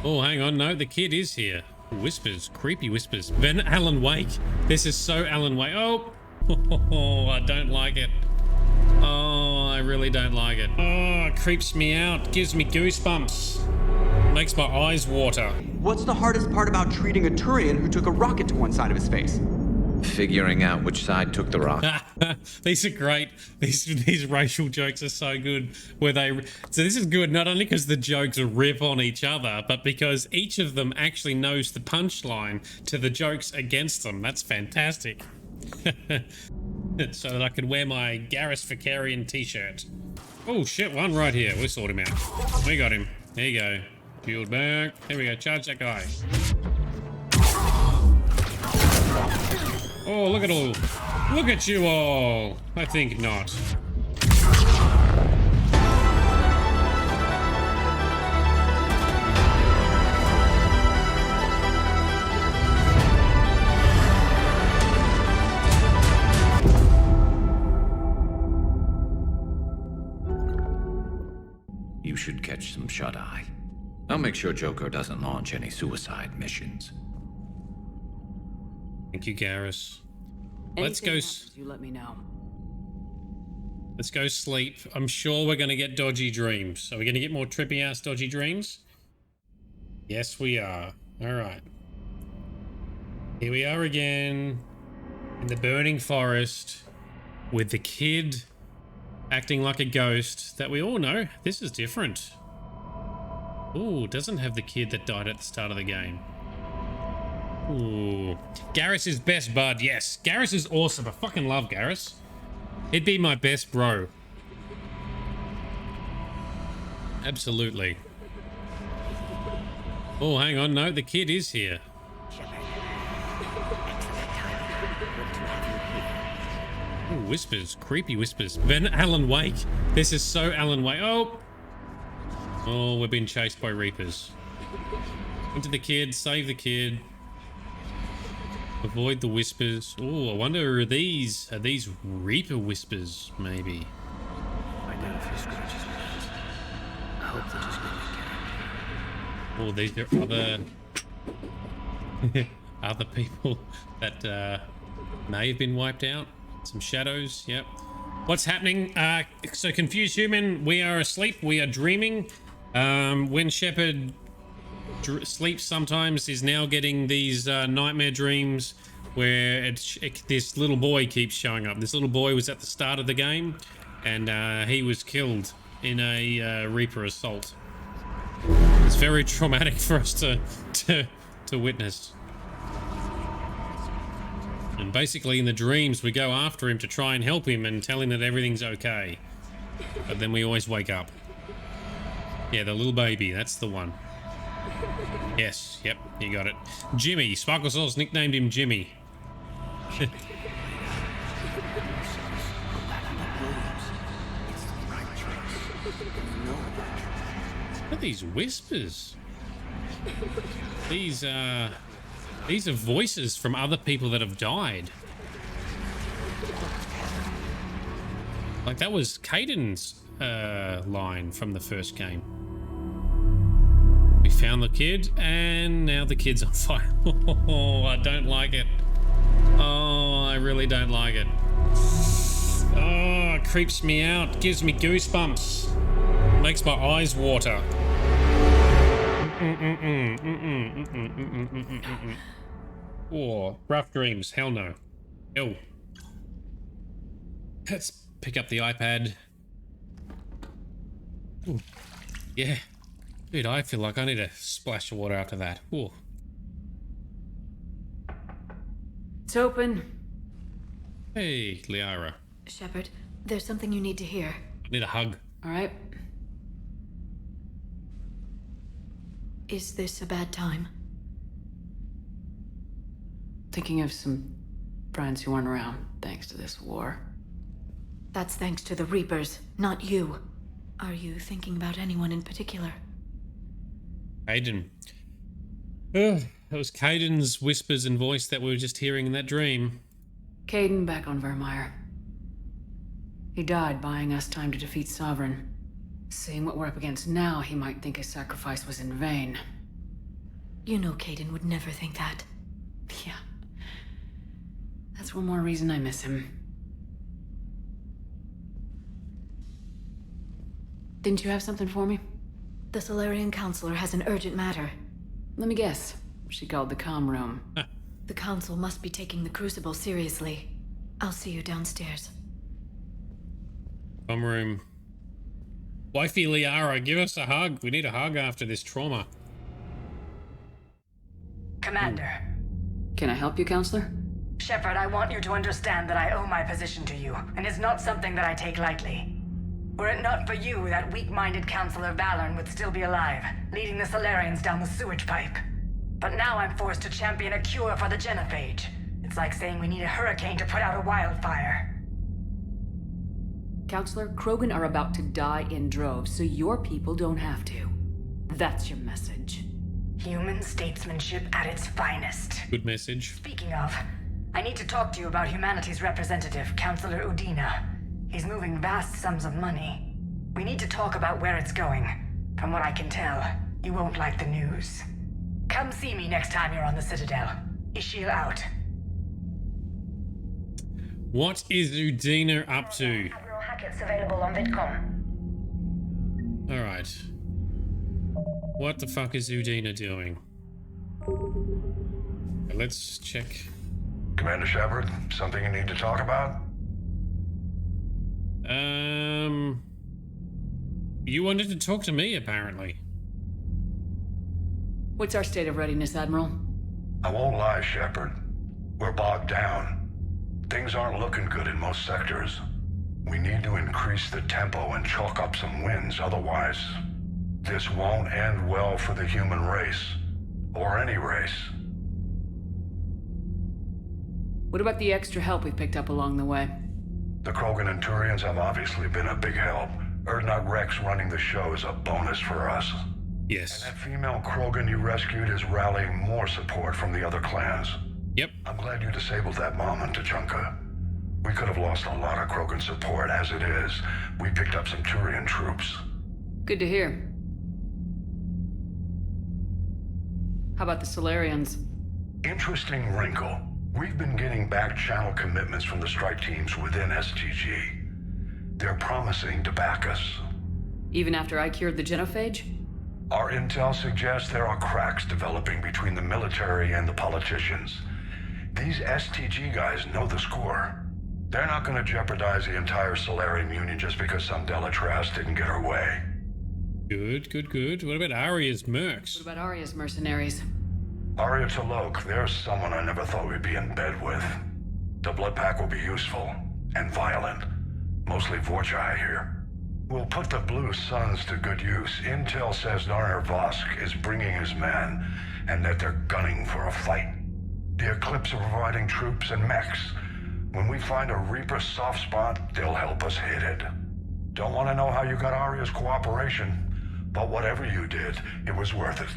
Oh, hang on. No, the kid is here. Whispers. Creepy whispers. Alan Wake. This is so Alan Wake. Oh. Oh, I don't like it. Oh, I really don't like it. Oh, it creeps me out. Gives me goosebumps. Makes my eyes water. What's the hardest part about treating a Turian who took a rocket to one side of his face? Figuring out which side took the rock. These are great. These racial jokes are so good. So this is good not only because the jokes rip on each other, but because each of them actually knows the punchline to the jokes against them. That's fantastic. So that I could wear my Garrus Vicarian t-shirt. Oh shit, one right here. We'll sort him out. We got him. There you go. Shield back. There we go. Charge that guy. Oh, look at all. Look at you all. I think not. You should catch some shut-eye. I'll make sure Joker doesn't launch any suicide missions. Thank you, Garrus. Let's go. You let me know. Let's go sleep. I'm sure we're going to get dodgy dreams. Are we going to get more trippy ass dodgy dreams? Yes, we are. All right. Here we are again in the burning forest with the kid acting like a ghost that we all know. This is different. Ooh, doesn't have the kid that died at the start of the game. Ooh. Garrus is best bud, yes. Garrus is awesome. I fucking love Garrus. He'd be my best bro. Absolutely. Oh, hang on. No, the kid is here. Ooh, whispers. Creepy whispers. Alan Wake. This is so Alan Wake. Oh. Oh, we're being chased by Reapers. Into the kid. Save the kid. Avoid the whispers. Oh, I wonder, are these Reaper whispers, maybe? I got a few scratches. I hope they just make it. Oh, these are other people that may have been wiped out. Some shadows, yep. What's happening? So confused human, we are asleep, we are dreaming. When Shepard sleeps sometimes, is now getting these nightmare dreams where this little boy keeps showing up. This little boy was at the start of the game, and he was killed in a Reaper assault. It's very traumatic for us to witness. And basically in the dreams we go after him to try and help him and tell him that everything's okay, but then we always wake up. Yeah, the little baby, that's the one. Yes, yep, you got it. Jimmy. Sparkle Souls nicknamed him Jimmy. Look at these whispers. These are voices from other people that have died. Like that was Caden's line from the first game. We found the kid, and now the kid's on fire. Oh, I don't like it. Oh, I really don't like it. Oh, it creeps me out. Gives me goosebumps. Makes my eyes water. Oh, rough dreams. Hell no. Ew. Let's pick up the iPad. Ooh. Yeah. Dude, I feel like I need a splash of water after that. Ooh. It's open. Hey, Liara. Shepard, there's something you need to hear. I need a hug. All right. Is this a bad time? Thinking of some friends who aren't around thanks to this war. That's thanks to the Reapers, not you. Are you thinking about anyone in particular? Caden. That was Caden's whispers and voice that we were just hearing in that dream. Caden back on Vermeer. He died buying us time to defeat Sovereign. Seeing what we're up against now, he might think his sacrifice was in vain. You know Caden would never think that. Yeah. That's one more reason I miss him. Didn't you have something for me? The Solarian Counselor has an urgent matter. Let me guess. She called the comm room. The Council must be taking the Crucible seriously. I'll see you downstairs. Room. Wifey Liara, give us a hug. We need a hug after this trauma. Commander. Can I help you, Counselor? Shepard, I want you to understand that I owe my position to you, and it's not something that I take lightly. Were it not for you, that weak-minded Counselor Valorn would still be alive, leading the Solarians down the sewage pipe. But now I'm forced to champion a cure for the genophage. It's like saying we need a hurricane to put out a wildfire. Counselor, Krogan are about to die in droves, so your people don't have to. That's your message. Human statesmanship at its finest. Good message. Speaking of, I need to talk to you about humanity's representative, Counselor Udina. He's moving vast sums of money. We need to talk about where it's going. From what I can tell, you won't like the news. Come see me next time you're on the Citadel. Ishil out. What is Udina up to? Admiral Hackett's available on VidCom. Alright. What the fuck is Udina doing? Let's check. Commander Shepard, something you need to talk about? You wanted to talk to me, apparently. What's our state of readiness, Admiral? I won't lie, Shepard. We're bogged down. Things aren't looking good in most sectors. We need to increase the tempo and chalk up some wins, otherwise this won't end well for the human race. Or any race. What about the extra help we picked up along the way? The Krogan and Turians have obviously been a big help. Urdnot Rex running the show is a bonus for us. Yes. And that female Krogan you rescued is rallying more support from the other clans. Yep. I'm glad you disabled that bomb in Tuchanka. We could have lost a lot of Krogan support as it is. We picked up some Turian troops. Good to hear. How about the Solarians? Interesting wrinkle. We've been getting back channel commitments from the strike teams within STG. They're promising to back us. Even after I cured the genophage? Our intel suggests there are cracks developing between the military and the politicians. These STG guys know the score. They're not going to jeopardize the entire Solarian Union just because some Delatras didn't get her way. Good, good, good. What about Arya's mercs? What about Arya's mercenaries? Arya T'Lok, there's someone I never thought we'd be in bed with. The Blood Pack will be useful and violent. Mostly Vorcha, I hear. We'll put the Blue Suns to good use. Intel says Narner Vosk is bringing his men, and that they're gunning for a fight. The Eclipse are providing troops and mechs. When we find a Reaper soft spot, they'll help us hit it. Don't want to know how you got Arya's cooperation, but whatever you did, it was worth it.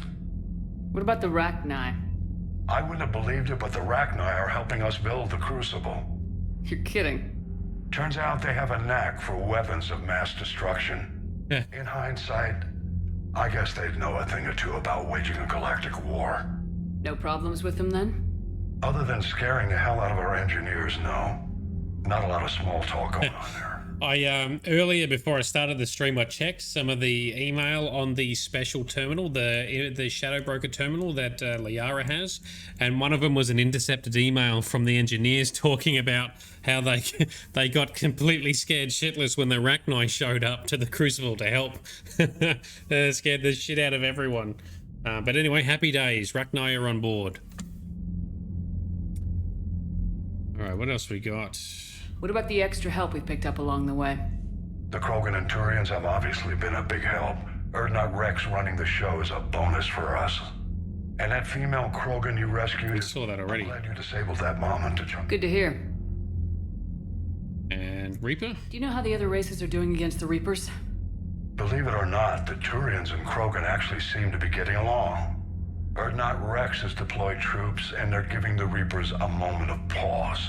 What about the Rachni? I wouldn't have believed it, but the Rachni are helping us build the Crucible. You're kidding. Turns out they have a knack for weapons of mass destruction. In hindsight, I guess they'd know a thing or two about waging a galactic war. No problems with them then? Other than scaring the hell out of our engineers, no. Not a lot of small talk going on there. I earlier before I started the stream, I checked some of the email on the special terminal, the Shadow Broker terminal that Liara has, and one of them was an intercepted email from the engineers talking about how they got completely scared shitless when the Rachni showed up to the Crucible to help. Scared the shit out of everyone. But anyway, happy days. Rachni are on board. All right, what else we got? What about the extra help we picked up along the way? The Krogan and Turians have obviously been a big help. Urdnot Rex running the show is a bonus for us. And that female Krogan you rescued... We saw that already. I'm glad you disabled that bomb in Tuchanka. Good to hear. And Reaper? Do you know how the other races are doing against the Reapers? Believe it or not, the Turians and Krogan actually seem to be getting along. Urdnot Rex has deployed troops, and they're giving the Reapers a moment of pause.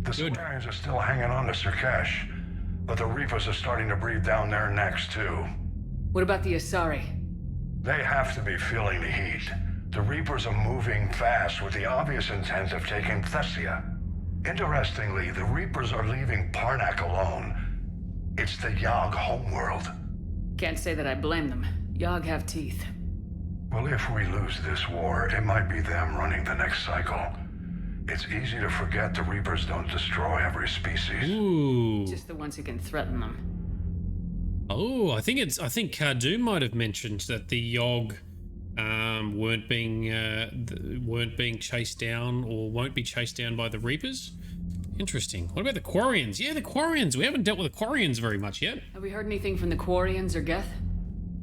The Solarians are still hanging on to Surkesh, but the Reapers are starting to breathe down their necks too. What about the Asari? They have to be feeling the heat. The Reapers are moving fast with the obvious intent of taking Thessia. Interestingly, the Reapers are leaving Parnak alone. It's the Yogg homeworld. Can't say that I blame them. Yogg have teeth. Well, if we lose this war, it might be them running the next cycle. It's easy to forget the Reapers don't destroy every species. Ooh. Just the ones who can threaten them. Oh, I think Cardoon might have mentioned that the Yogg weren't being chased down or won't be chased down by the Reapers. Interesting. What about the Quarians? Yeah, the Quarians. We haven't dealt with the Quarians very much yet. Have we heard anything from the Quarians or Geth?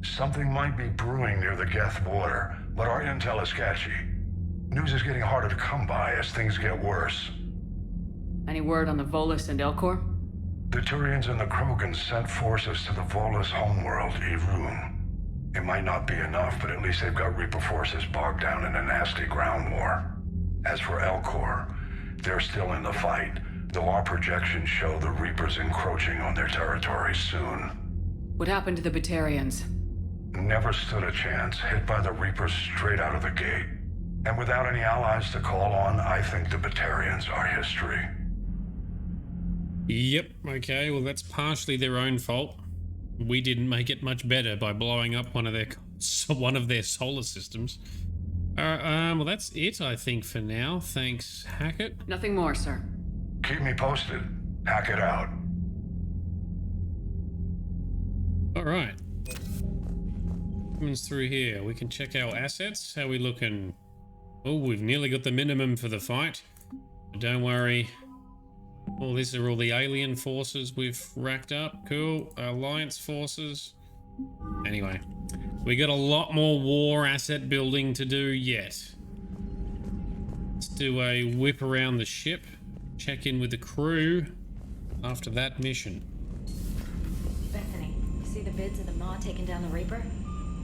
Something might be brewing near the Geth border, but our intel is sketchy. News is getting harder to come by as things get worse. Any word on the Volus and Elcor? The Turians and the Krogans sent forces to the Volus homeworld, Irun. It might not be enough, but at least they've got Reaper forces bogged down in a nasty ground war. As for Elcor, they're still in the fight, though our projections show the Reapers encroaching on their territory soon. What happened to the Batarians? Never stood a chance, hit by the Reapers straight out of the gate. And without any allies to call on, I think the Batarians are history. Yep. Okay. Well, that's partially their own fault. We didn't make it much better by blowing up one of their solar systems. Well, that's it, I think, for now. Thanks, Hackett. Nothing more, sir. Keep me posted. Hack it out. All right. Comes through here. We can check our assets. How we looking? Oh, we've nearly got the minimum for the fight. But don't worry. All these are all the alien forces we've racked up. Cool. Alliance forces. Anyway, we got a lot more war asset building to do yet. Let's do a whip around the ship. Check in with the crew after that mission. Bethany, you see the vids of the Maw taking down the Reaper?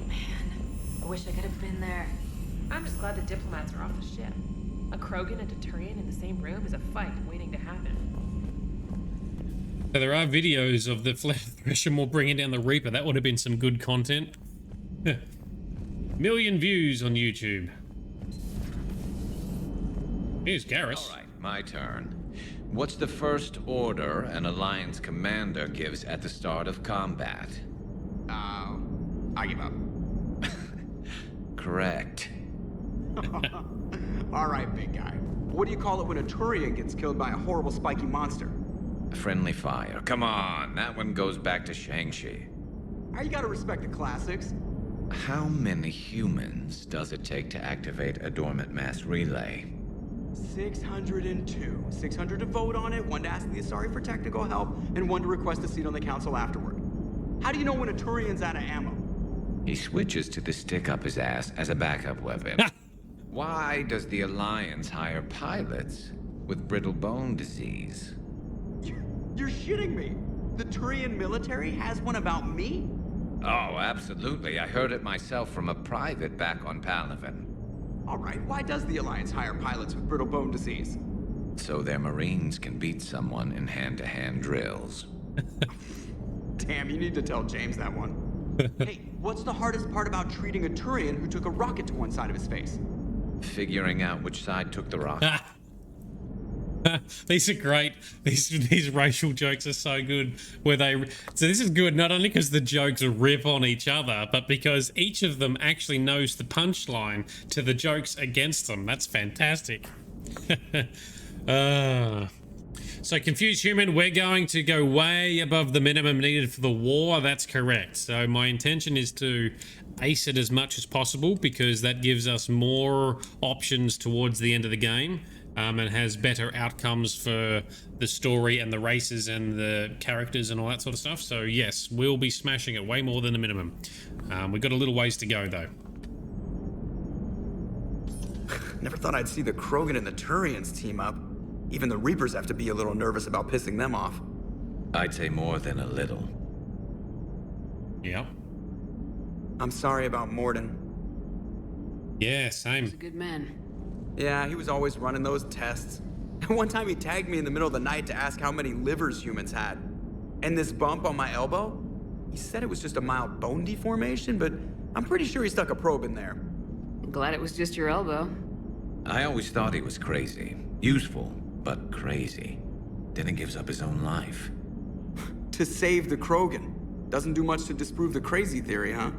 Man, I wish I could have been there. I'm just glad the diplomats are off the ship. A Krogan and a Turian in the same room is a fight waiting to happen. So there are videos of the Threshamore bringing down the Reaper. That would have been some good content. Million views on YouTube. Here's Garrus. All right, my turn. What's the first order an Alliance commander gives at the start of combat? I give up. Correct. All right, big guy. What do you call it when a Turian gets killed by a horrible spiky monster? Friendly fire. Come on, that one goes back to Shang-Chi. You gotta respect the classics. How many humans does it take to activate a dormant mass relay? 602. 600 to vote on it, 1 to ask the Asari for technical help, and 1 to request a seat on the council afterward. How do you know when a Turian's out of ammo? He switches to the stick up his ass as a backup weapon. Why does the Alliance hire pilots with brittle bone disease? You're shitting me. The Turian military has one about me? Oh, absolutely. I heard it myself from a private back on Palaven. All right, why does the Alliance hire pilots with brittle bone disease? So their Marines can beat someone in hand-to-hand drills. Damn, you need to tell James that one. Hey, what's the hardest part about treating a Turian who took a rocket to one side of his face? Figuring out which side took the rocket. These are great. These racial jokes are so good. So this is good not only because the jokes rip on each other, but because each of them actually knows the punchline to the jokes against them. That's fantastic. So confused human, we're going to go way above the minimum needed for the war. That's correct. So my intention is to ace it as much as possible because that gives us more options towards the end of the game. And has better outcomes for the story and the races and the characters and all that sort of stuff. So yes, we'll be smashing it way more than the minimum. We've got a little ways to go though. Never thought I'd see the Krogan and the Turians team up. Even the Reapers have to be a little nervous about pissing them off. I'd say more than a little. Yeah. I'm sorry about Morden. Yeah, same. He's a good man. Yeah, he was always running those tests. One time he tagged me in the middle of the night to ask how many livers humans had. And this bump on my elbow? He said it was just a mild bone deformation, but I'm pretty sure he stuck a probe in there. I'm glad it was just your elbow. I always thought he was crazy. Useful, but crazy. Then he gives up his own life. To save the Krogan. Doesn't do much to disprove the crazy theory, huh?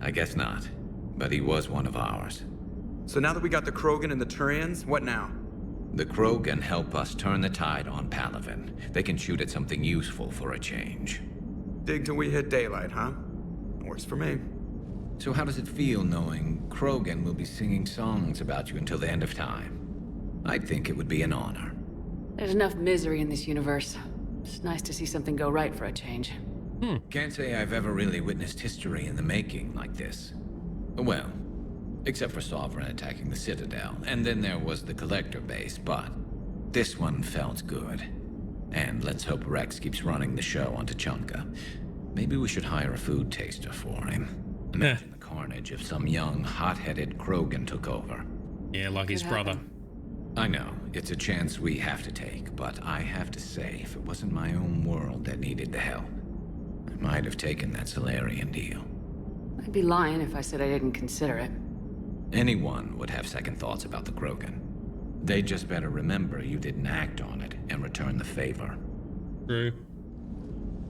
I guess not. But he was one of ours. So now that we got the Krogan and the Turians, what now? The Krogan help us turn the tide on Palaven. They can shoot at something useful for a change. Dig till we hit daylight, huh? Works for me. So how does it feel knowing Krogan will be singing songs about you until the end of time? I think it would be an honor. There's enough misery in this universe. It's nice to see something go right for a change. Can't say I've ever really witnessed history in the making like this. Well, except for Sovereign attacking the Citadel, and then there was the Collector base, but this one felt good. And let's hope Rex keeps running the show on Tuchanka. Maybe we should hire a food taster for him. Imagine the carnage if some young, hot-headed Krogan took over. Yeah, like his brother. I know, it's a chance we have to take, but I have to say, if it wasn't my own world that needed the help, I might have taken that Solarian deal. I'd be lying if I said I didn't consider it. Anyone would have second thoughts about the Krogan. They just better remember you didn't act on it and return the favor. True.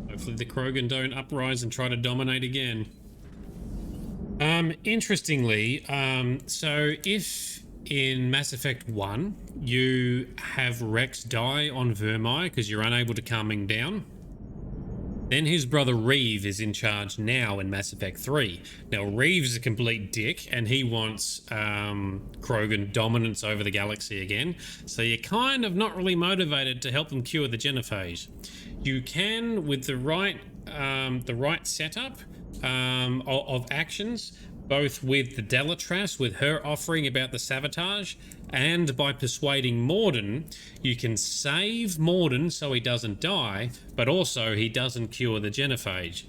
Hopefully the Krogan don't uprise and try to dominate again. Interestingly, so if in Mass Effect 1 you have Rex die on Vermeer because you're unable to calm him down, then his brother Reeve is in charge now in Mass Effect 3. Now Reeve's a complete dick and he wants Krogan dominance over the galaxy again, so you're kind of not really motivated to help them cure the genophage. You can, with the right setup of actions, both with the Delatras, with her offering about the sabotage, and by persuading Morden, you can save Morden so he doesn't die, but also he doesn't cure the genophage,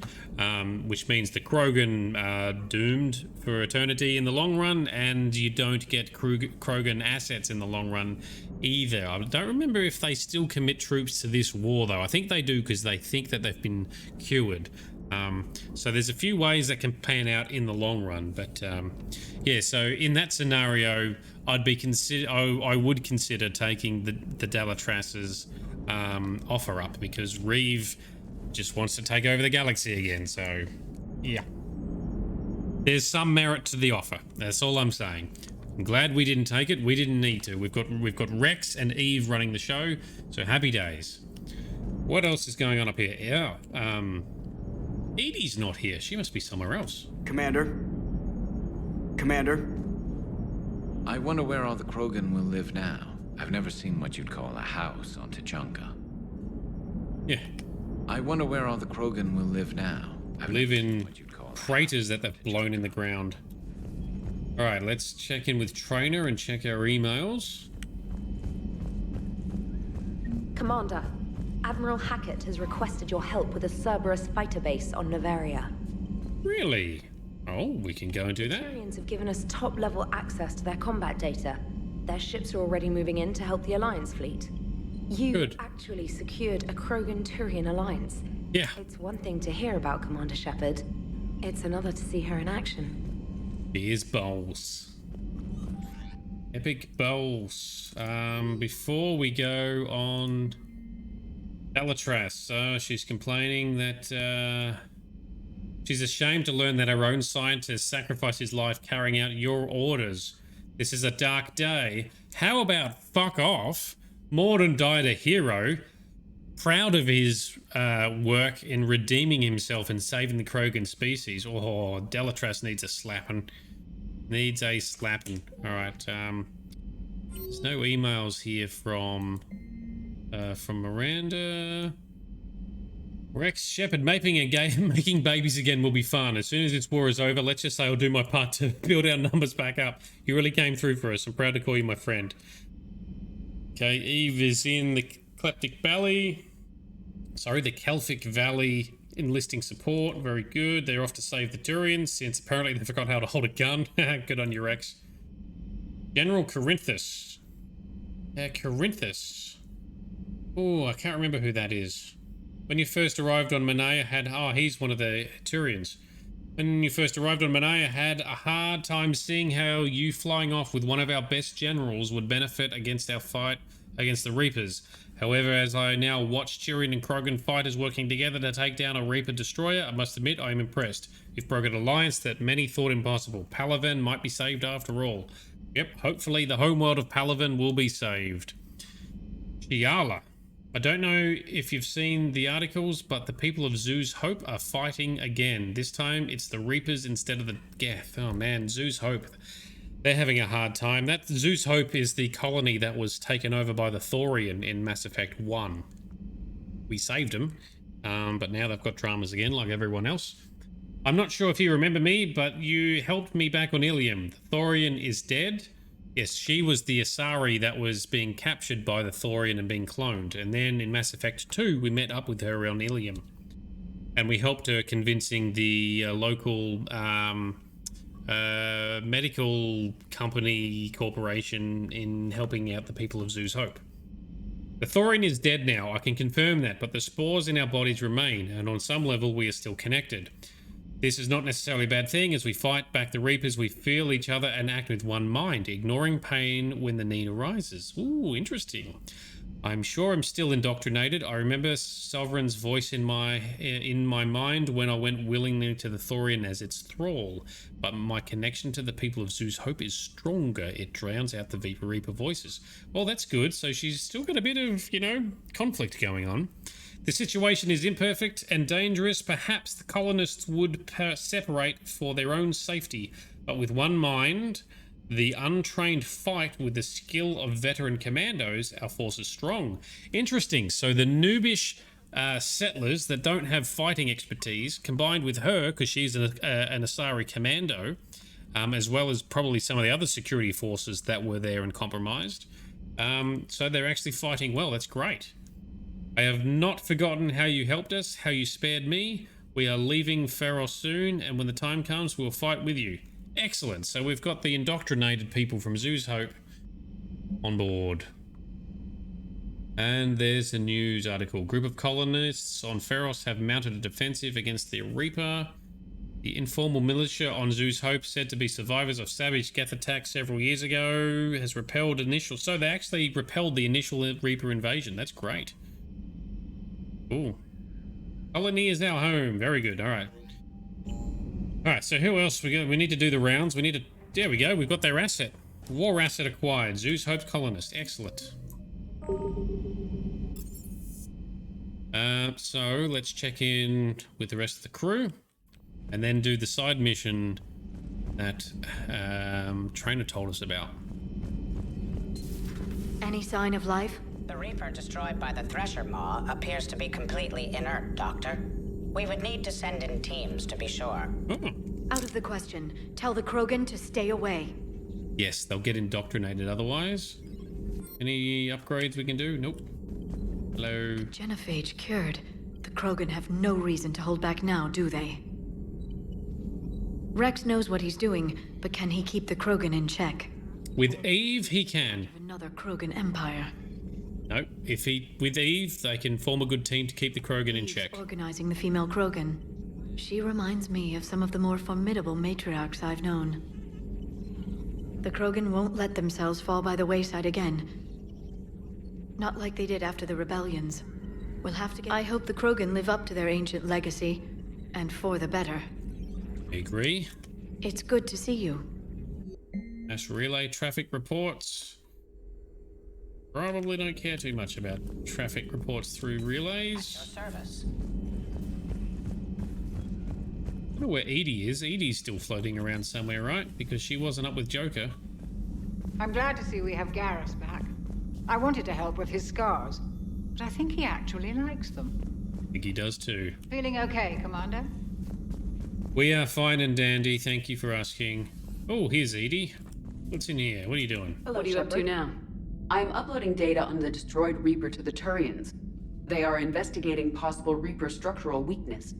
which means the Krogan are doomed for eternity in the long run, and you don't get Krogan assets in the long run either. I don't remember if they still commit troops to this war, though. I think they do because they think that they've been cured. So there's a few ways that can pan out in the long run, but yeah. So in that scenario, I would consider taking the Dalatras's offer up because Reeve just wants to take over the galaxy again. So yeah, there's some merit to the offer. That's all I'm saying. I'm glad we didn't take it. We didn't need to. We've got Rex and Eve running the show, so happy days. What else is going on up here? Yeah. Edie's not here. She must be somewhere else. Commander? I wonder where all the Krogan will live now. I've never seen what you'd call a house on Tuchanka. Yeah. I wonder where all the Krogan will live now. I live in craters that they've blown in the ground. Alright, let's check in with Trainer and check our emails. Commander, Admiral Hackett has requested your help with a Cerberus fighter base on Novaria. Really? Oh, we can go and do that. The Turians have given us top-level access to their combat data. Their ships are already moving in to help the Alliance fleet. You actually secured a Krogan-Turian alliance. Yeah. It's one thing to hear about Commander Shepard. It's another to see her in action. Here's Bowles. Epic Bowles. Before we go on... Delatras, she's complaining that she's ashamed to learn that her own scientist sacrificed his life carrying out your orders. This is a dark day. How about fuck off? Morden died a hero, proud of his work in redeeming himself and saving the Krogan species. Oh, Delatras needs a slapping. Needs a slapping. Alright, there's no emails here from Miranda. Rex Shepard, making babies again will be fun. As soon as this war is over, let's just say I'll do my part to build our numbers back up. You really came through for us. I'm proud to call you my friend. Okay, Eve is in the Kleptic Valley. Sorry, the Kelphic Valley, enlisting support. Very good. They're off to save the Turians, since apparently they forgot how to hold a gun. Good on you, Rex. General Corinthus. Corinthus. Oh, I can't remember who that is. When you first arrived on Manea, he's one of the Turians. When you first arrived on Manai, I had a hard time seeing how you flying off with one of our best generals would benefit against our fight against the Reapers. However, as I now watch Tyrion and Krogan fighters working together to take down a Reaper destroyer, I must admit I am impressed. You've broken an alliance that many thought impossible. Palaven might be saved after all. Yep, hopefully the homeworld of Palaven will be saved. Chiala. I don't know if you've seen the articles, but the people of Zeus Hope are fighting again. This time it's the Reapers instead of the Geth. Oh man, Zeus Hope. They're having a hard time. That Zeus Hope is the colony that was taken over by the Thorian in Mass Effect 1. We saved them, but now they've got dramas again like everyone else. I'm not sure if you remember me, but you helped me back on Ilium. The Thorian is dead. Yes, she was the Asari that was being captured by the Thorian and being cloned. And then in Mass Effect 2, we met up with her on Ilium. And we helped her convincing the local medical company corporation in helping out the people of Zeus Hope. The Thorian is dead now, I can confirm that, but the spores in our bodies remain, and on some level we are still connected. This is not necessarily a bad thing. As we fight back the Reapers, we feel each other and act with one mind, ignoring pain when the need arises. Ooh, interesting. I'm sure I'm still indoctrinated. I remember Sovereign's voice in my mind when I went willingly to the Thorian as its thrall. But my connection to the people of Zeus Hope is stronger. It drowns out the Viper Reaper voices. Well, that's good. So she's still got a bit of, conflict going on. The situation is imperfect and dangerous. Perhaps the colonists would separate for their own safety, but with one mind, the untrained fight with the skill of veteran commandos, our force is strong. Interesting. So the noobish settlers that don't have fighting expertise, combined with her, because she's an Asari commando, as well as probably some of the other security forces that were there and compromised. So they're actually fighting well. That's great. I have not forgotten how you helped us, how you spared me. We are leaving Pharos soon, and when the time comes, we'll fight with you. Excellent. So we've got the indoctrinated people from Zeus Hope on board. And there's a news article. Group of colonists on Pharos have mounted a defensive against the Reaper. The informal militia on Zeus Hope, said to be survivors of savage Geth attacks several years ago, has repelled initial... So they actually repelled the initial Reaper invasion. That's great. Ooh. Colony is our home. Very good. All right. All right, so who else? We need to do the rounds. We need to... There we go. We've got their asset. War asset acquired. Zeus Hope's colonist. Excellent. So let's check in with the rest of the crew and then do the side mission that Trainer told us about. Any sign of life? The Reaper destroyed by the Thresher Maw appears to be completely inert, Doctor. We would need to send in teams to be sure. Out of the question. Tell the Krogan to stay away. Yes, they'll get indoctrinated otherwise. Any upgrades we can do? Nope. Hello. Genophage cured. The Krogan have no reason to hold back now, do they? Rex knows what he's doing, but can he keep the Krogan in check? With Eve, he can. Another Krogan empire. No, with Eve, they can form a good team to keep the Krogan in check. Organizing the female Krogan. She reminds me of some of the more formidable matriarchs I've known. The Krogan won't let themselves fall by the wayside again. Not like they did after the rebellions. We'll have to get... I hope the Krogan live up to their ancient legacy, and for the better. I agree. It's good to see you. Mass relay traffic reports. Probably don't care too much about traffic reports through relays. At your service. I don't know where Edie is. Edie's still floating around somewhere, right? Because she wasn't up with Joker. I'm glad to see we have Garrus back. I wanted to help with his scars, but I think he actually likes them. I think he does too. Feeling okay, Commander? We are fine and dandy, thank you for asking. Oh, here's Edie. What's in here? What are you doing? Hello, what are you up to now? I'm uploading data on the destroyed Reaper to the Turians. They are investigating possible Reaper structural weakness.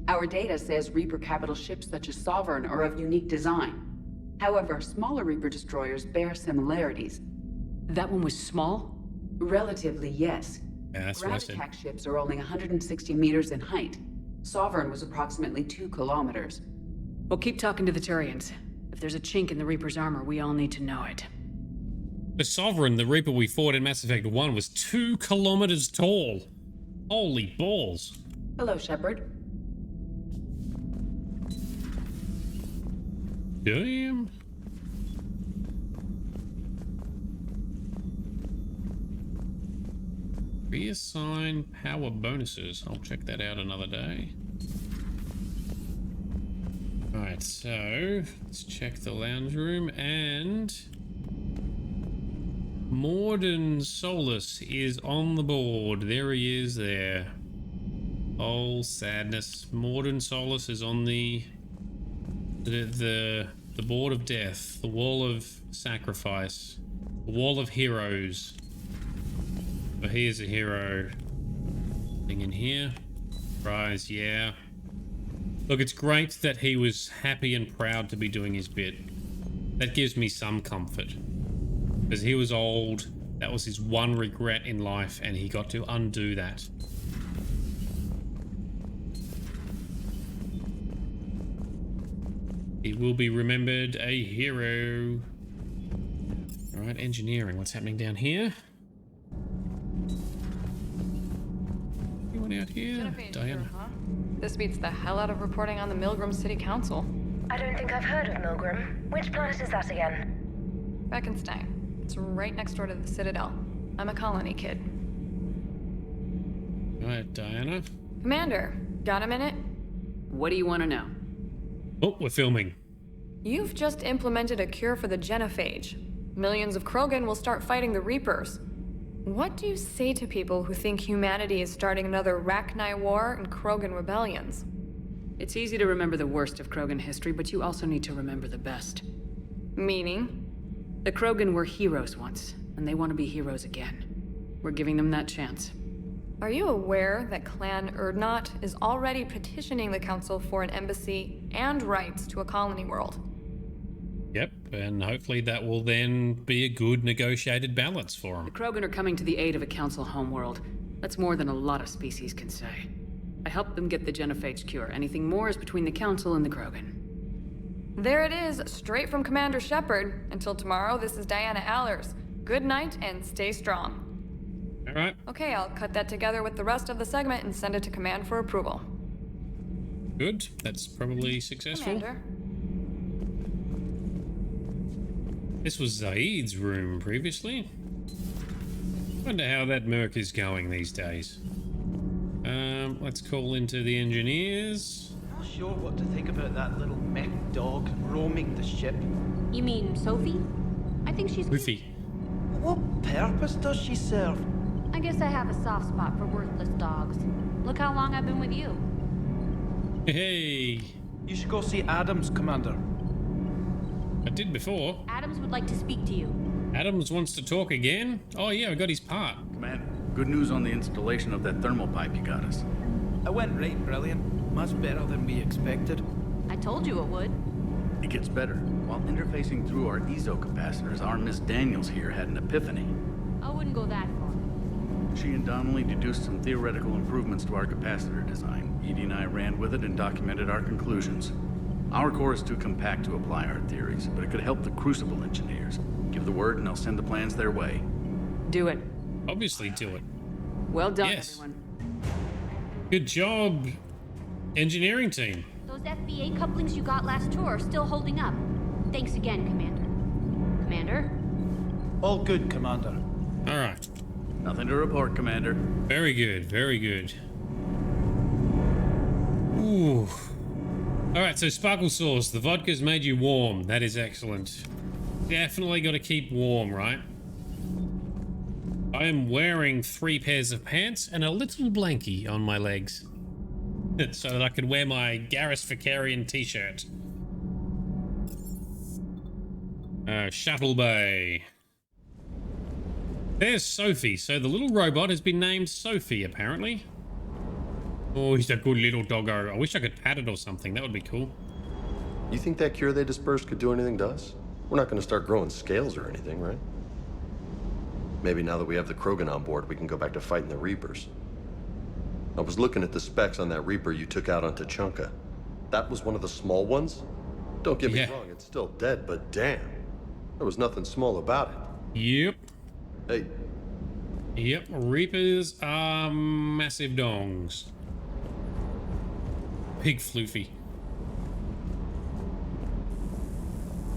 Our data says Reaper capital ships such as Sovereign are of unique design. However, smaller Reaper destroyers bear similarities. That one was small? Relatively, yes. Yeah, that's Ground attack ships are only 160 meters in height. Sovereign was approximately 2 kilometers. We'll keep talking to the Turians. If there's a chink in the Reaper's armor, we all need to know it. The Sovereign, the Reaper we fought in Mass Effect 1, was 2 kilometers tall. Holy balls. Hello, Shepard. Damn. Reassign power bonuses. I'll check that out another day. Alright, so let's check the lounge room, and Morden Solus is on the board. There he is there. Oh, sadness. Morden Solus is on the board of death, the wall of sacrifice, the wall of heroes. So he is a hero. Thing in here. Prize, yeah. Look, it's great that he was happy and proud to be doing his bit. That gives me some comfort. Because he was old, that was his one regret in life, and he got to undo that. He will be remembered a hero. Alright, engineering. What's happening down here? Anyone out here? Diana. Huh? This beats the hell out of reporting on the Milgram City Council. I don't think I've heard of Milgram. Which planet is that again? Beckenstein. It's right next door to the Citadel. I'm a colony kid. Alright, Diana. Commander, got a minute? What do you want to know? Oh, we're filming. You've just implemented a cure for the genophage. Millions of Krogan will start fighting the Reapers. What do you say to people who think humanity is starting another Rachni War and Krogan rebellions? It's easy to remember the worst of Krogan history, but you also need to remember the best. Meaning? The Krogan were heroes once, and they want to be heroes again. We're giving them that chance. Are you aware that Clan Urdnot is already petitioning the Council for an embassy and rights to a colony world? Yep, and hopefully that will then be a good negotiated balance for them. The Krogan are coming to the aid of a Council homeworld. That's more than a lot of species can say. I helped them get the genophage cure. Anything more is between the Council and the Krogan. There it is, straight from Commander Shepard. Until tomorrow, this is Diana Allers. Good night and stay strong. Alright. Okay, I'll cut that together with the rest of the segment and send it to Command for approval. Good, that's probably successful. Commander. This was Zaid's room previously. Wonder how that Merc is going these days. Let's call into the engineers. Not sure what to think about that little mech dog roaming the ship. You mean Sophie? I think she's Goofy. What purpose does she serve? I guess I have a soft spot for worthless dogs. Look how long I've been with you. Hey. You should go see Adams, Commander. I did before. Adams would like to speak to you. Adams wants to talk again? Oh yeah, I got his part. Commander, good news on the installation of that thermal pipe you got us. It went right brilliant. Much better than we expected. I told you it would. It gets better. While interfacing through our ESO capacitors, our Miss Daniels here had an epiphany. I wouldn't go that far. She and Donnelly deduced some theoretical improvements to our capacitor design. Edie and I ran with it and documented our conclusions. Our core is too compact to apply our theories, but it could help the Crucible engineers. Give the word and I'll send the plans their way. Do it. Obviously do it. Well done, yes. everyone. Good job, engineering team. Those FBA couplings you got last tour are still holding up. Thanks again, Commander. Commander? All good, Commander. All right. Nothing to report, Commander. Very good, very good. Ooh. All right, so Sparkle Sauce, the vodka's made you warm. That is excellent. Definitely got to keep warm, right? I am wearing 3 pairs of pants and a little blankie on my legs. So that I could wear my Garrus Vicarian t-shirt. Shuttle Bay. There's Sophie. So the little robot has been named Sophie, apparently. Oh, he's a good little doggo. I wish I could pat it or something. That would be cool. You think that cure they dispersed could do anything to us? We're not going to start growing scales or anything, right? Maybe now that we have the Krogan on board, we can go back to fighting the Reapers. I was looking at the specs on that Reaper you took out on Tuchanka. That was one of the small ones? Don't get me wrong, it's still dead, but damn. There was nothing small about it. Yep. Hey. Yep, Reapers are massive dongs. Big floofy.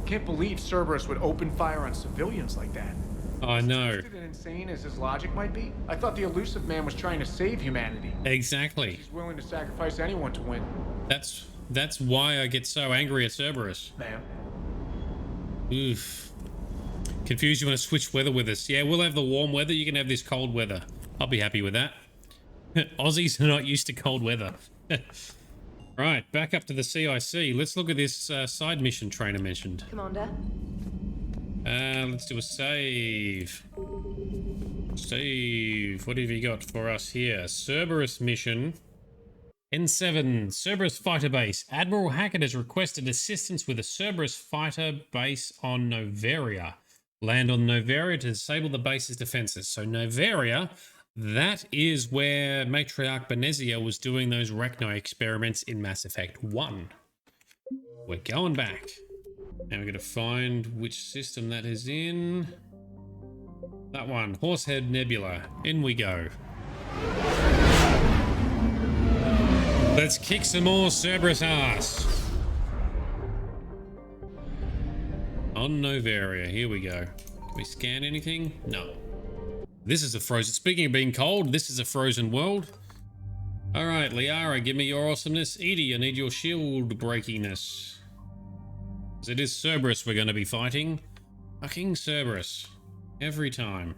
Can't believe Cerberus would open fire on civilians like that. I know. As twisted and insane as his logic might be, I thought the elusive man was trying to save humanity. Exactly. He's willing to sacrifice anyone to win. That's why I get so angry at Cerberus. Ma'am. Oof. Confused, you want to switch weather with us? Yeah, we'll have the warm weather. You can have this cold weather. I'll be happy with that. Aussies are not used to cold weather. Right, back up to the CIC. Let's look at this side mission Trainer mentioned. Commander. Let's do a save. Save. What have you got for us here? Cerberus mission. N7, Cerberus fighter base. Admiral Hackett has requested assistance with a Cerberus fighter base on Noveria. Land on Noveria to disable the base's defenses. So Noveria, that is where Matriarch Benezia was doing those Rachni experiments in Mass Effect 1. We're going back. And we're going to find which system that is in. That one, Horsehead Nebula. In we go. Let's kick some more Cerberus ass. On Noveria, here we go. Can we scan anything? No. This is a frozen... Speaking of being cold, this is a frozen world. Alright, Liara, give me your awesomeness. Edie, I need your shield breakiness. Because it is Cerberus we're going to be fighting. Fucking Cerberus. Every time.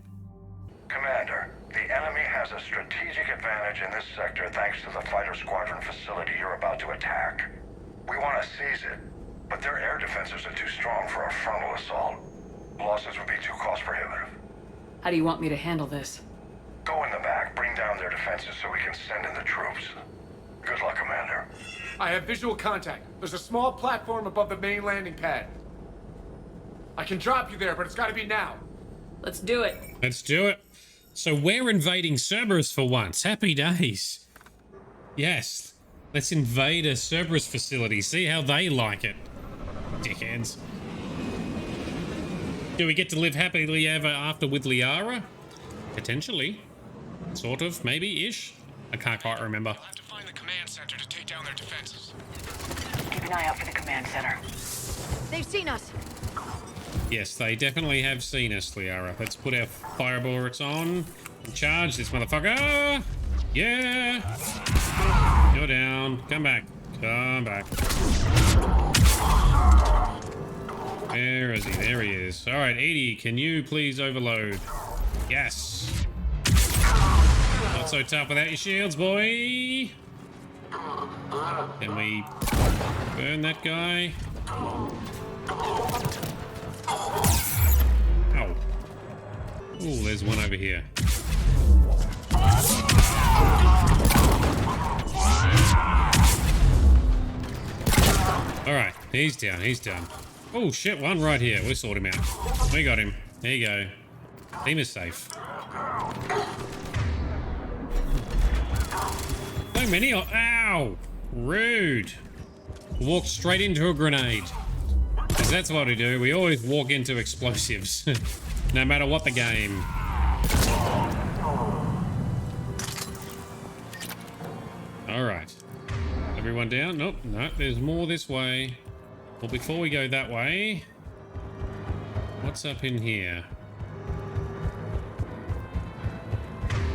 Commander, the enemy has a strategic advantage in this sector thanks to the fighter squadron facility you're about to attack. We want to seize it, but their air defenses are too strong for a frontal assault. Losses would be too cost prohibitive. How do you want me to handle this? Go in the back, bring down their defenses so we can send in the troops. Good luck, Commander. I have visual contact. There's a small platform above the main landing pad. I can drop you there, but it's got to be now. Let's do it. Let's do it. So we're invading Cerberus for once. Happy days. Yes. Let's invade a Cerberus facility. See how they like it. Dickheads. Do we get to live happily ever after with Liara? Potentially. Sort of, maybe-ish. I can't quite remember. We'll have to find the command center to take down their defenses. Keep an eye out for the command center. They've seen us. Yes, they definitely have seen us, Liara. Let's put our fire bullets on and charge this motherfucker. Yeah. You're down. Come back. Come back. Where is he? There he is. All right, Edie, can you please overload? Yes. Not so tough without your shields, boy. Can we burn that guy? Oh. Ooh, there's one over here. All right, he's down, he's down. Oh shit, one right here. We'll sort him out. We got him. There you go. Team is safe. So many. Ow! Rude. Walked straight into a grenade. Because that's what we do. We always walk into explosives. No matter what the game. Alright. Everyone down? Nope. No, there's more this way. Well, before we go that way, what's up in here?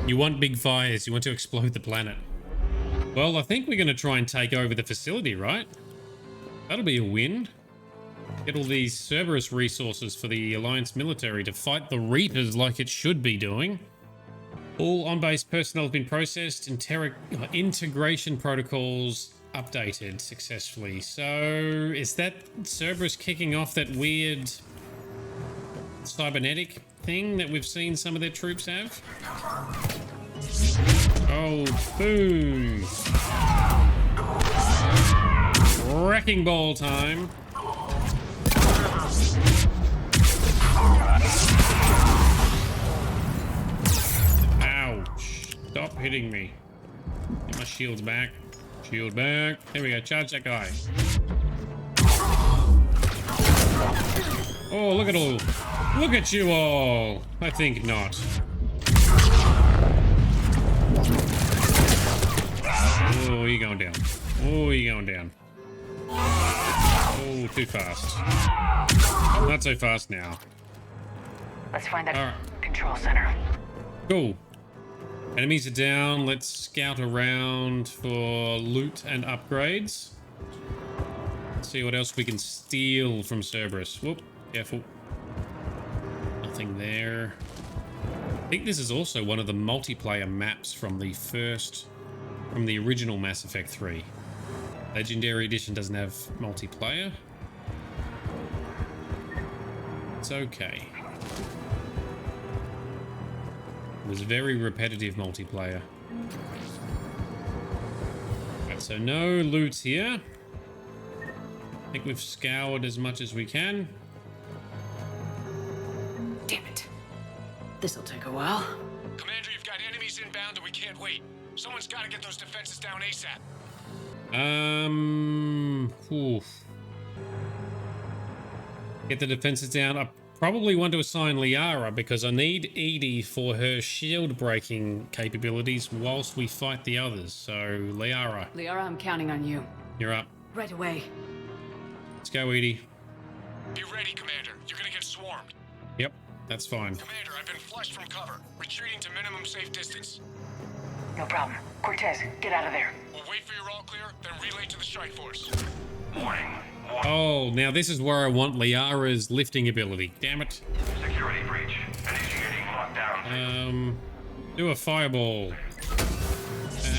You want big fires. You want to explode the planet. Well, I think we're going to try and take over the facility, right? That'll be a win. Get all these Cerberus resources for the Alliance military to fight the Reapers like it should be doing. All on-base personnel have been processed. Integration protocols updated successfully. So, is that Cerberus kicking off that weird cybernetic thing that we've seen some of their troops have? Oh, boom! Wrecking ball time. Ouch. Stop hitting me. Get my shields back. Shield back. There we go. Charge that guy. Oh, look at all. Look at you all. I think not. Oh, you're going down. Oh, you're going down. Oh, too fast. Not so fast now. Let's find that control center. Cool. Enemies are down. Let's scout around for loot and upgrades. See what else we can steal from Cerberus. Whoop, careful. Nothing there. I think this is also one of the multiplayer maps from the original Mass Effect 3. Legendary Edition doesn't have multiplayer. It's okay. It was very repetitive multiplayer. Right, so no loot here. I think we've scoured as much as we can. Damn it. This'll take a while. Commander, you've got enemies inbound and we can't wait. Someone's got to get those defenses down ASAP. Oof. Get the defenses down. I probably want to assign Liara because I need EDI for her shield breaking capabilities whilst we fight the others. So, Liara. Liara, I'm counting on you. You're up. Right away. Let's go, EDI. Be ready, Commander. You're gonna get swarmed. Yep, that's fine. Commander, I've been flushed from cover. Retreating to minimum safe distance. No problem. Cortez, get out of there. We'll wait for your all clear, then relay to the strike force. Warning. Oh, now this is where I want Liara's lifting ability. Damn it. Security breach. Initiating lockdown. Do a fireball.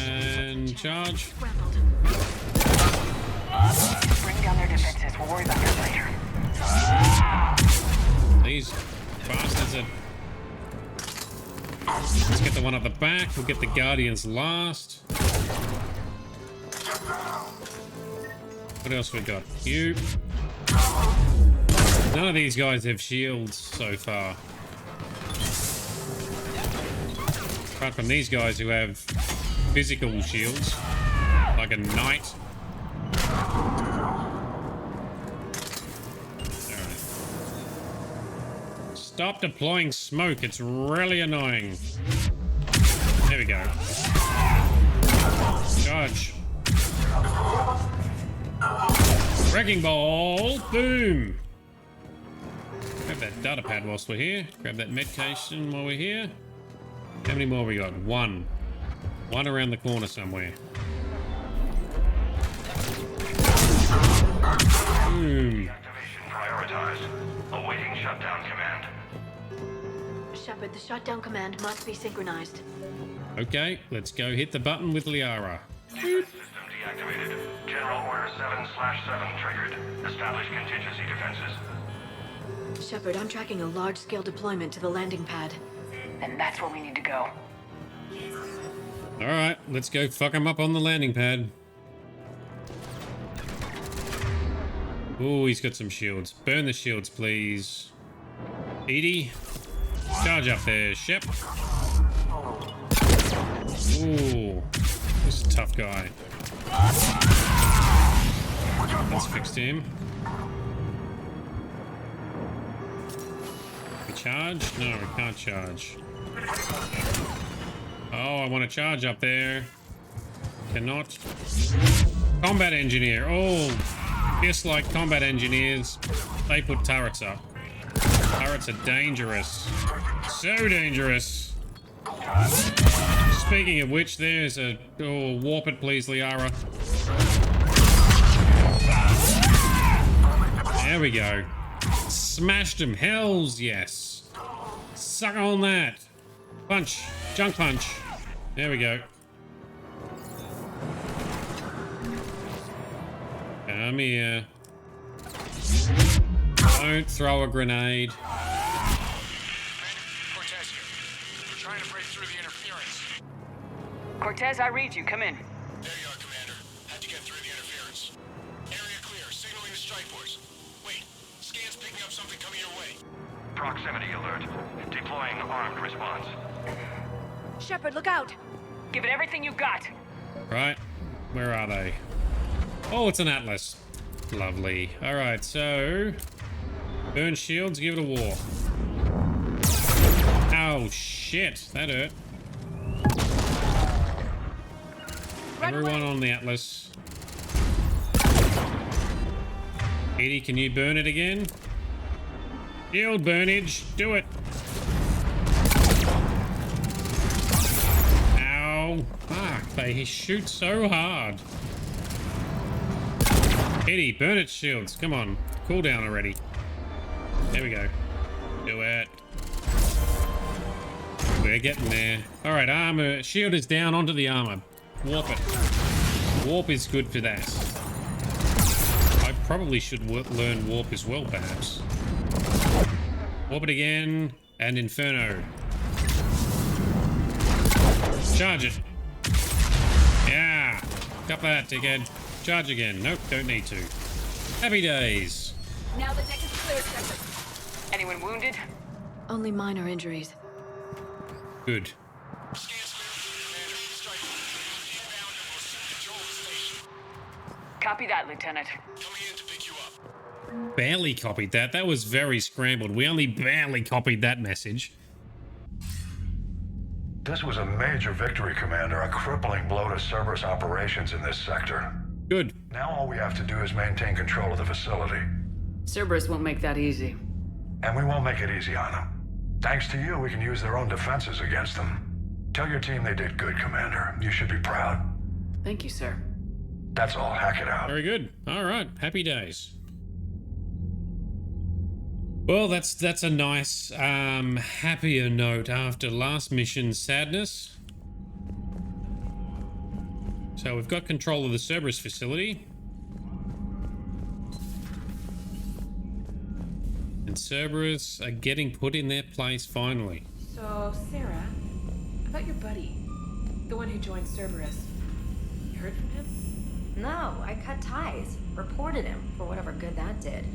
And charge. Bring down their defenses. We'll worry about that later. These bastards are... Let's get the one at the back. We'll get the Guardians last. What else we got? You. None of these guys have shields so far. Apart from these guys who have physical shields. Like a knight. Alright. Stop deploying smoke. It's really annoying. There we go. Charge. Wrecking ball. Boom. Grab that data pad whilst we're here. Grab that medication while we're here. How many more we got? One. One around the corner somewhere. Boom. Activation prioritized. Awaiting shutdown command. Shepard, the shutdown command must be synchronized. Okay, let's go hit the button with Liara. Defense system deactivated. General Order 7/7 triggered. Establish contingency defenses. Shepard, I'm tracking a large-scale deployment to the landing pad. And that's where we need to go. Alright, let's go fuck him up on the landing pad. Ooh, he's got some shields. Burn the shields, please. EDI. Charge up there, Shep. Ooh. This is a tough guy. Let's fix him. We charge? No, we can't charge. Oh, I want to charge up there. Cannot. Combat engineer. Oh, dislike combat engineers. They put turrets up. Turrets are dangerous. So dangerous. Speaking of which, there's a... Oh, warp it please, Liara. There we go. Smashed him. Hells yes. Suck on that. Punch. Junk punch. There we go. Come here. Don't throw a grenade. Cortez here. We're trying to break through the interference. Cortez, I read you. Come in. There you are, Commander. Had to get through the interference. Area clear. Signaling the strike force. Wait. Scan's picking up something coming your way. Proximity alert. Deploying armed response. Shepard, look out! Give it everything you've got. Right. Where are they? Oh, it's an Atlas. Lovely. Alright, so... Burn shields, give it a war. Oh shit, that hurt. Everyone on the Atlas. Edie, can you burn it again? Shield burnage, do it. Ow. Fuck, they shoot so hard. Edie, burn its shields. Come on. Cool down already. There we go. Do it. We're getting there. Alright, armor. Shield is down onto the armor. Warp it. Warp is good for that. I probably should learn warp as well, perhaps. Warp it again. And Inferno. Charge it. Yeah. Got that, dickhead. Charge again. Nope, don't need to. Happy days. Now the deck is clear, Cerberus. Anyone wounded? Only minor injuries. Good. Copy that, Lieutenant. Barely copied that. That was very scrambled. We only barely copied that message. This was a major victory, Commander. A crippling blow to Cerberus operations in this sector. Good. Now all we have to do is maintain control of the facility. Cerberus won't make that easy. And we won't make it easy on them. Thanks to you, we can use their own defenses against them. Tell your team they did good, Commander. You should be proud. Thank you, sir. That's all. Hack it out. Very good. All right. Happy days. Well, that's a nice, happier note after last mission's sadness. So we've got control of the Cerberus facility. And Cerberus are getting put in their place finally. So, Sarah, about your buddy, the one who joined Cerberus. You heard from him? No, I cut ties. Reported him for whatever good that did.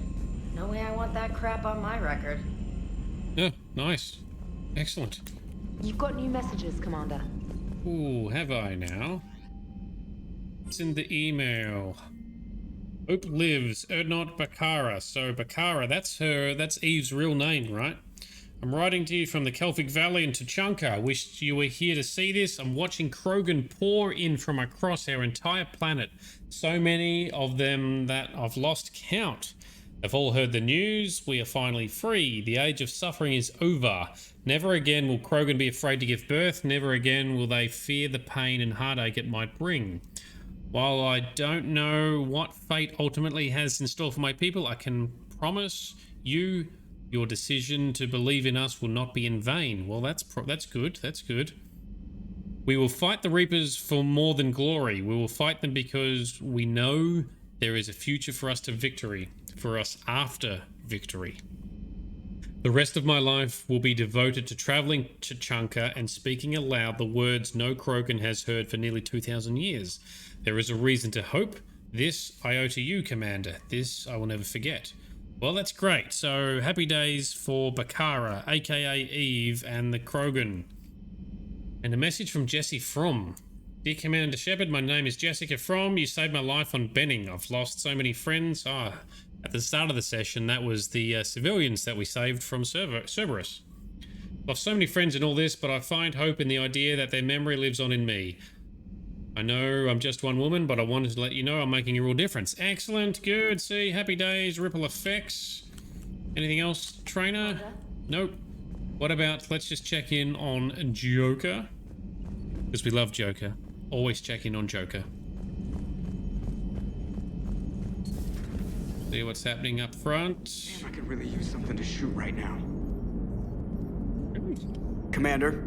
No way I want that crap on my record. Oh, nice. Excellent. You've got new messages, Commander. Ooh, have I now? It's in the email. Hope lives, not Bakara. So Bakara, that's Eve's real name, right? I'm writing to you from the Kelphic Valley in Tuchanka. I wished you were here to see this. I'm watching Krogan pour in from across our entire planet. So many of them that I've lost count. They've all heard the news. We are finally free. The age of suffering is over. Never again will Krogan be afraid to give birth. Never again will they fear the pain and heartache it might bring. While I don't know what fate ultimately has in store for my people, I can promise you your decision to believe in us will not be in vain. Well, that's good. That's good. We will fight the Reapers for more than glory. We will fight them because we know there is a future for us to victory, for us after victory. The rest of my life will be devoted to traveling to Chunka and speaking aloud the words no Krogan has heard for nearly 2,000 years. There is a reason to hope. This I owe to you, Commander. This I will never forget. Well, that's great. So, happy days for Bakara, aka Eve, and the Krogan. And a message from Jesse Fromm. Dear Commander Shepard, my name is Jessica Fromm. You saved my life on Benning. I've lost so many friends. At the start of the session, that was the civilians that we saved from Cerberus. Lost so many friends in all this, but I find hope in the idea that their memory lives on in me. I know I'm just one woman, but I wanted to let you know I'm making a real difference. Excellent, good, see, happy days, ripple effects. Anything else, trainer? Nope. What about, let's just check in on Joker. Because we love Joker. Always check in on Joker. See what's happening up front. Damn, I could really use something to shoot right now. Commander?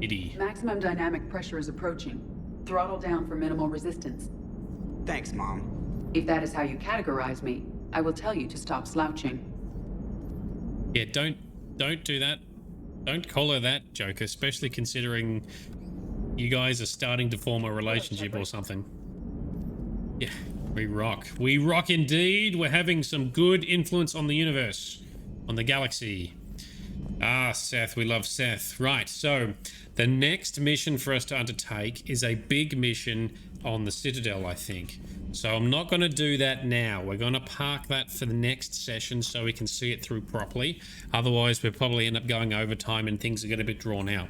Iddy. Maximum dynamic pressure is approaching. Throttle down for minimal resistance. Thanks, Mom. If that is how you categorize me, I will tell you to stop slouching. Yeah, don't do that. Don't collar that, Joker, especially considering you guys are starting to form a relationship or something. Yeah, we rock. We rock indeed. We're having some good influence on the universe, on the galaxy. Ah, Seth, we love Seth. Right, so the next mission for us to undertake is a big mission on the Citadel, I think. So I'm not going to do that now. We're going to park that for the next session so we can see it through properly. Otherwise, we'll probably end up going overtime and things are going to be drawn out.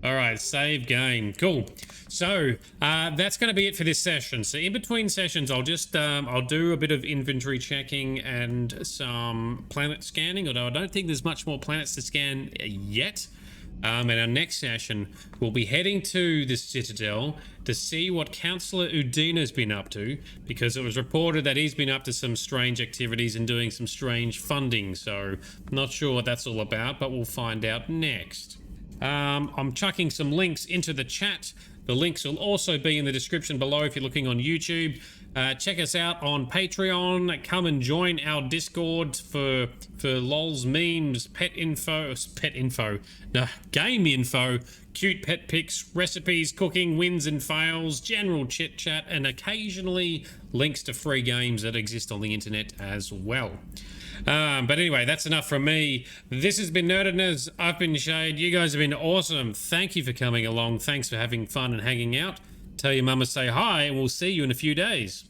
All right, save game. Cool. So that's going to be it for this session. So in between sessions, I'll just I'll do a bit of inventory checking and some planet scanning, although I don't think there's much more planets to scan yet. And our next session, we'll be heading to the Citadel to see what Councillor Udina's been up to, because it was reported that he's been up to some strange activities and doing some strange funding. So not sure what that's all about, but we'll find out next. I'm chucking some links into the chat. The links will also be in the description below if you're looking on YouTube. Check us out on Patreon. Come and join our Discord for lols, memes, game info, cute pet pics, recipes, cooking, wins and fails, general chit chat, and occasionally links to free games that exist on the internet as well. But anyway, that's enough from me. This has been Nerdedness. I've been Shade. You guys have been awesome. Thank you for coming along. Thanks for having fun and hanging out. Tell your mama say hi, and we'll see you in a few days.